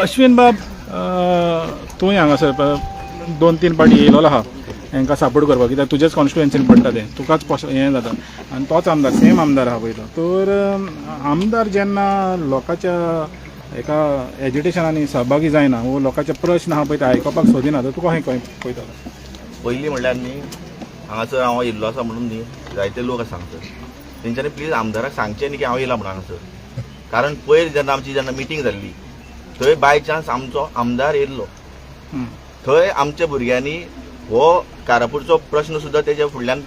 अश्विन बाब, तूंय हांगासर 2-3 पाटी येयलो आहा हांकां सपोर्ट करपाक, कित्याक तुजेच कॉन्स्टिट्युएन्सीन पडटा तें, तुकाच हें जाता आनी तोच आमदार, सेम आमदार आहा पळय तो. तर आमदार जेन्ना लोकांच्या एका एजिटेशनांनी सहभागी जायना, वो लोकांचे प्रश्न आहा पळय ते आयकपाक सोदिना, तर तुका खंय पळयतलो? पयलीं म्हणल्यार न्ही, हांगासर हांव येयल्लो आसा म्हणून न्ही जायते लोक आसा हांगासर, तेंच्यांनी प्लीज आमदाराक सांगचें न्ही की हांव येयला म्हणून हांगासर. कारण पयर जेन्ना मिटींग जाल्ली थंय बाय चान्स आमचो आमदार येयल्लो, थंय आमच्या भुरग्यांनी हो कारापूरचो प्रश्न सुद्दां तेच्या फुडल्यान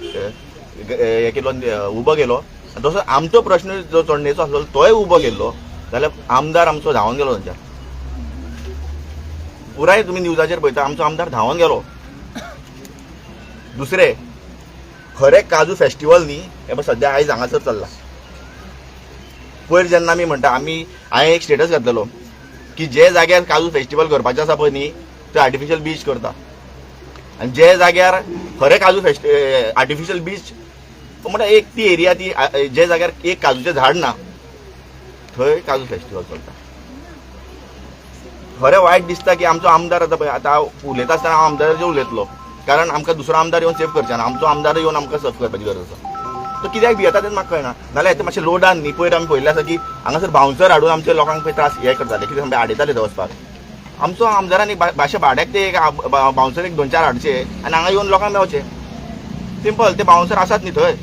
हे केलो, उबो केलो. तसो आमचो प्रश्न जो चोडणेचो आसलो तोय उबो केल्लो, जाल्यार आमदार आमचो धांवन गेलो थंयच्यान. पुराय तुमी न्यूजाचेर पळयता आमचो आमदार धांवन गेलो. दुसरें, खरें काजू फेस्टिवल न्ही हे सद्या आयज हांगासर चल्ला. पयर जेन्ना आमी म्हणटा, हांवें एक स्टेटस घातलेलो की जे जाग्यार काजू फेस्टिवल करपाचें आसा पळय न्ही थंय आर्टिफिशियल बीच करता, आनी जे जाग्यार खरें काजू आर्टिफिशियल बीच म्हणल्यार एक ती एरिया, ती जे जाग्यार एक काजूचें झाड ना थंय काजू फेस्टिवल चलता. खरें वायट दिसता की आमचो आमदार आतां पळय, आतां हांव उलयता आसतना हांव आमदाराचेर उलयतलो, कारण आमकां दुसरो आमदार येवन सेफ करचे ना, आमचो आमदार येवन आमकां सेफ करपाची गरज आसा. तो कित्याक भियेता तें म्हाका कळना. नाल्यार हें मातशें लोडान न्ही, पयर आमी पळयल्लें आसा की हांगासर बाउन्सर हाडून आमच्या लोकांक पळय त्रास हे करताले, कितें सांगता आडयताले थंय वचपाक. आमचो आमदारांनी भाशा भाड्याक ते एक बाउन्सर 1-2-4 हाडचे आनी हांगा येवन लोकांक मेळचे. सिंपल, ते बाउन्सर आसात न्ही थंय,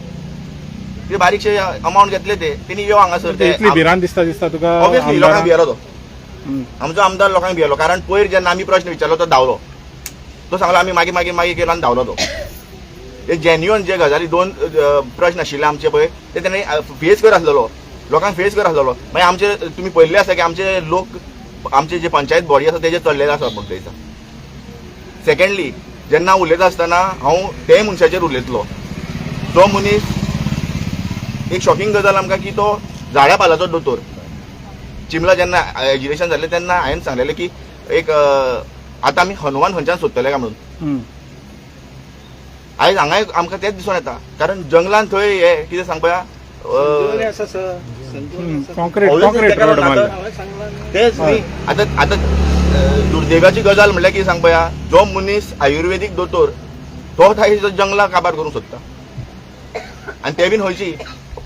ते बारीकशे अमावंट घेतले तेणी यो हांगासर. ते इतली भिरांत दिसता तुका? ऑब्वियसली लोकांक भियेलो तो, आमचो आमदार लोकांक भियेलो. कारण पयर जेन्ना आमी प्रश्न विचारलो तो धांवलो, तो सांगलो आमी मागीर केलो आनी धांवलो तो. ते जेन्युअन जे गजाली 2 प्रश्न आशिल्ले आमचे पळय ते तेणें फेस कर आसलेलो, लोकांक फेस कर आसलेलो. मागीर आमचे तुमी पळयल्लें आसा की आमचे लोक, आमचे जे पंचायत बॉडी आसा तेजे चडलेले आसा म्हूण थंयचा. सेकंडली, जेन्ना उलयता आसतना हांव ते मनशाचेर उलयतलो, तो मनीस, एक शॉकिंग गजाल आमकां की तो झाड्या पालाचो दोतोर. चिमला जेन्ना एज्युकेशन जाल्लें तेन्ना हांवें सांगलेलें की एक आतां आमी हनुमान खंयच्यान सोदतले काय म्हणून. आयज हांगा आमकां तेच दिसून येता, कारण जंगलान थंय हे कितें सांगपा तेच न्ही. आतां दुर्दैवाची गजाल म्हणल्यार कितें सांगपा, जो मनीस आयुर्वेदीक दोतोर तो थंय जंगलां काबार करूंक सोदता, आनी ते बीन खंयची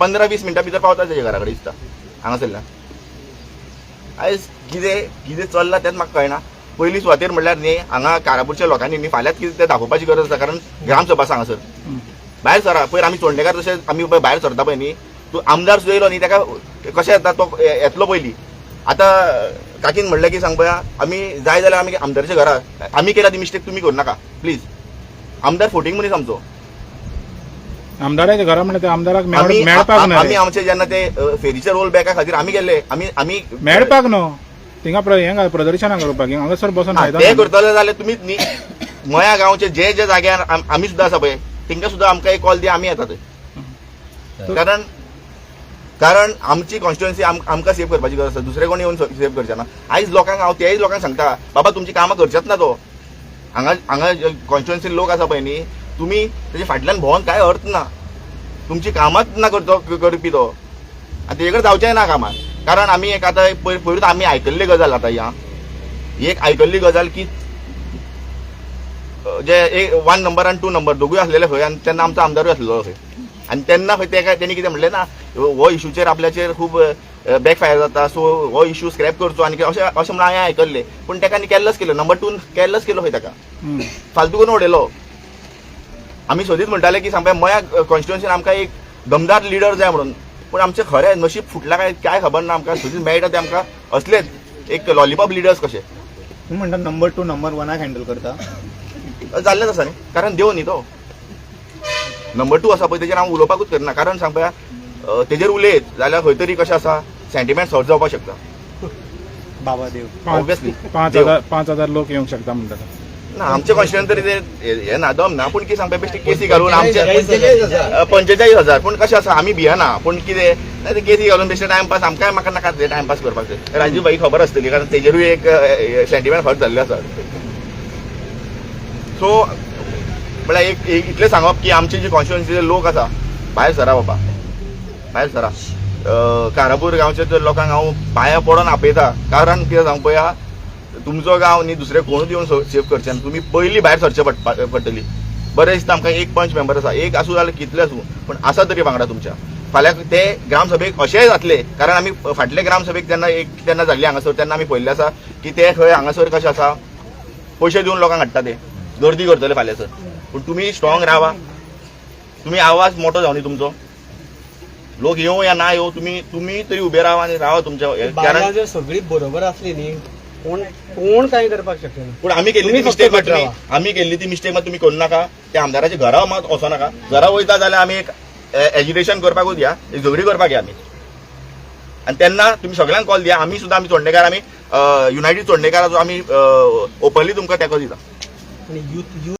15-20 मिनटां भितर पावता तेजे घरा कडेन दिसता हांगासरल्यान. आयज कितें चल्लां तेंच म्हाका कळना. पयली सुवातेर म्हणल्यार न्ही हांगा कारापूरच्या लोकांनी न्ही फाल्यांच कितें तें दाखोवपाची गरज आसा, कारण ग्रामसभा आसा हांगासर. भायर सरा, पयर आमी चोडणेकार जशे आमी भायर सरता पळय न्ही, तूं आमदार सुद्दां येयलो न्ही तेका कशें येता तो येतलो पयलीं. आतां काकीन म्हणलें की सांग पळया, आमी जाय जाल्यार आमी आमदाराच्या घरा आमी केल्या ती मिस्टेक तुमी करूं नाका प्लीज. आमदार फोटींग मनीस आमचो, आमदाराच्या घरा म्हणल्यार ते आमदाराक मेळपाक ना. आमी आमचे जेन्ना ते फेरीचे रोल बॅका खातीर आमी गेल्ले, आमी मेळपाक न्हू थिंगा हें प्रदर्शनां करपाक हांगासर बसून ते करतले जाल्यार तुमीच न्ही. मया गांवचे जे जे जाग्यार आमी सुद्दां आसा पळय तिंका सुद्दां आमकां एक कॉल दी, आमी येता थंय. कारण आमची कॉन्स्टिट्युएन्सी आमकां सेव करपाची गरज आसा, दुसरे कोण येवन सेव करचे ना. आयज लोकांक हांव तेय लोकांक सांगता, बाबा तुमची कामां करचेच ना तो. हांगा कॉन्स्टिट्युएन्सीन लोक आसा पळय न्ही, तुमी तेजे फाटल्यान भोंवन कांय अर्थ ना. तुमची कामांच ना करपी तो, आनी तेजे कडेन जावचेंय ना कामां. कारण आमी एक आतां पयरूच आमी आयकल्ली गजाल आतां एक आयकल्ली गजाल की जे 1 नंबर आनी 2 नंबर दोगूय आसलेले खंय, आनी तेन्ना आमचो आमदारूय आसलेलो खंय. आनी तेन्ना खंय तेणी कितें म्हणलें ना, हो इशूचेर आपल्याचेर खूब बॅकफायर जाता, सो हो इशू स्क्रॅप करचो आनी अशें म्हणून हांवें आयकल्लें. पूण तेका न्ही कॅरलस केलो, नंबर 2 कॅरलस केलो खंय तेका, फालतू करून उडयलो. आमी सोदीत म्हणटाले की सांगपा मया कॉन्स्टिट्युएन्सीन आमकां एक दमदार लिडर जाय म्हणून, पूण आमचें खरें नशीब फुटलां काय खबर ना. आमकां सोदीत मेळटा ते आमकां असलेच एक लॉलीपॉप लिडर्स कशे. तूं म्हणटा नंबर 2 नंबर 1 हँडल करता, जाल्लेच आसा न्ही, कारण देव न्ही तो. नंबर 2 आसा पळय तेजेर हांव उलोवपाकूच करना, कारण सांगपा तेजेर उलयत जाल्यार खंय तरी कशें आसा सेंटिमेंट हर्ट जावपाक शकता. बाबा देव ऑब्वियसली 5,000 लोक येवंक शकता म्हणटा ना. आमचे कॉन्स्टिट्युएन्सी तरी हे ना दम ना, पूण कितें सांगपा बेश्टी केसी घालून आमचे 45,000. पूण कशें आसा आमी भियेना, पूण कितें ते केसी घालून बेश्टे टायमपास आमकां म्हाका नाका ते टायमपास करपाक. राजीव भाई खबर आसतली, कारण तेजेरूय एक सेंटिमेंट हर्ट जाल्ले आसा. सो म्हळ्यार एक इतलें सांगप की आमचे जे कॉन्स्टिट्युएन्सीचे लोक आसा भायर सरा बाबा, भायर सरा. कारापूर गांवच्या लोकांक हांव पांयां पडोन आपयता, कारण कितें सांगू पळया तुमचो गांव न्ही दुसरे कोणूच येवन सेव्ह करचे ना, तुम्ही पयलीं भायर सरचे पडटली. बरें दिसता आमकां एक पंच मेंबर आसा, एक आसूं जाल्यार कितले आसूं, पण आसा तरी वांगडा तुमच्या. फाल्यां ते ग्रामसभेक अशेंय जातले, कारण आमी फाटले ग्रामसभेक तेन्ना जाल्ले हांगासर, तेन्ना आमी पळयल्लें आसा की ते खंय हांगासर कशें आसा, पयशे दिवन लोकांक हाडटा ते, गर्दी करतले फाल्यां सर. पूण तुमी स्ट्रॉंग रावा, तुमी आवाज मोठो जावनी तुमचो. लोक येवं या ना येवं, तुमी तरी उबे रावा आनी रावा तुमच्या. बायलां जर सगळी बरोबर असली न्ही, कोण काय करपाक शकना. पूण आमी केल्ली ती मिस्टेक आमी केल्ली ती मिस्टेक मात तुमी करूं नाका. त्या आमदाराच्या घरा मात वचो नाका. घरा वयता जाल्यार आमी एक एज्युटेशन करपाकूच या, एक झगडी करपाक या आमी. आनी तेन्ना तुमी सगळ्यांक कॉल दिया. आमी सुद्दां आमी चोडणेकार, आमी युनायटेड चोडणेकाराचो आमी ओपनली तुमकां तेंको दिता. आणि